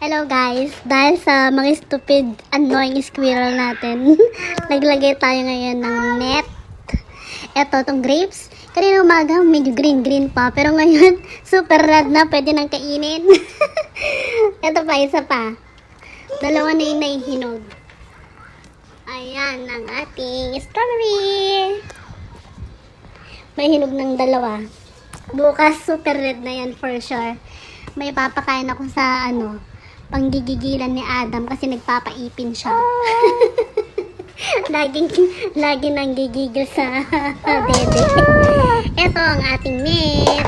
Hello guys, dahil sa mga stupid annoying squirrel natin, naglagay tayo ngayon ng net. Eto, itong grapes. Kanina umaga, medyo green pa. Pero ngayon, super red na. Pwede nang kainin. Eto pa, isa pa. Dalawa na yung nahihinog. Ayan, ang ating strawberry. May hinog ng dalawa. Bukas, super red na yan for sure. May papakain ako sa panggigigilan ni Adam kasi nagpapaipin siya. lagi nang gigigil sa dede. Ito ang ating net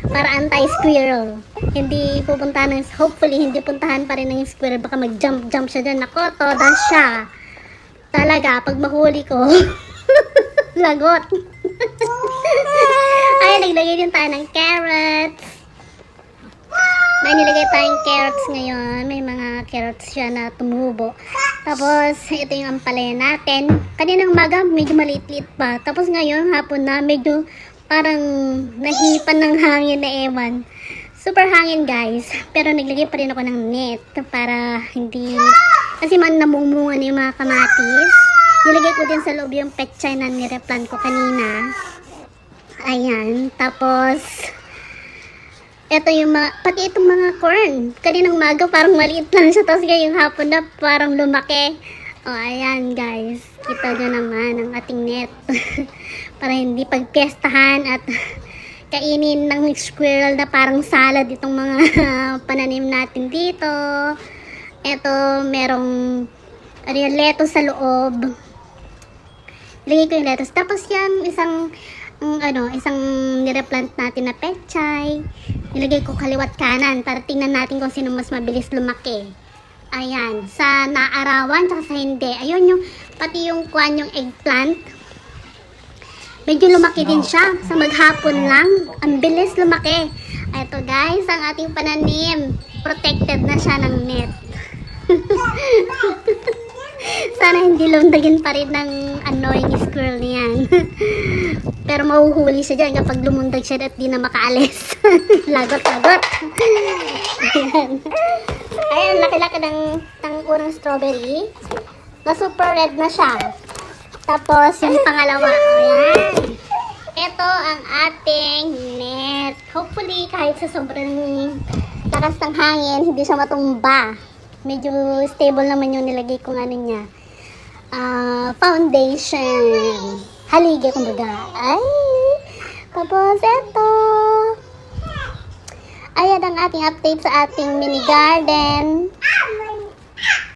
para anti-squirrel. Hindi pupuntahan hopefully hindi puntahan pa rin ng squirrel, baka mag-jump siya dyan. Nako, toda siya. Talaga, pag mahuli ko, lagot. Ay, naglagay din tayo ng carrots. May nilagay tayong carrots ngayon. May mga carrots siya na tumubo. Tapos, ito yung ampalaya natin. Kaninang umaga, medyo maliit-liit pa. Tapos ngayon, hapon na, medyo parang nahipan ng hangin na ewan. Super hangin, guys. Pero naglagay pa rin ako ng net para hindi... Kasi namumunga na yung mga kamatis. Nilagay ko din sa loob yung pechay na nireplant ko kanina. Ayan. Tapos... Ito yung pati itong mga corn. Kaninang umaga parang maliit lang siya. Tapos ngayong hapon na parang lumaki. O, ayan guys. Kita nyo naman ang ating net. Para hindi pagpiestahan at kainin ng squirrel na parang salad itong mga pananim natin dito. Ito, merong lettuce sa loob. Ilagay ko yung lettuce. Tapos yan, isang nireplant natin na pechay. Nilagay ko kaliwat kanan para tingnan natin kung sino mas mabilis lumaki. Ayan, sa naarawan tsaka sa hindi. Ayun yung, pati yung yung eggplant. Medyo lumaki din siya. Sa maghapon lang, ang bilis lumaki. Ito guys, ang ating pananim. Protected na siya ng net. Sana hindi lundagin pa rin ng annoying squirrel niyan. Pero mahuhuli siya dyan kapag lumundag siya at di na makaalis. Lagot. Ayan. Ayan, laki-laki ng unang strawberry. Na super red na siya. Tapos, yung pangalawa. Ayan. Ito ang ating net. Hopefully, kahit sa sobrang lakas ng hangin, hindi siya matumba. Medyo stable naman yung nilagay kong niya. Foundation. Haligi, kumbaga. Ay! Tapos, eto. Ayan ang ating update sa ating mini garden.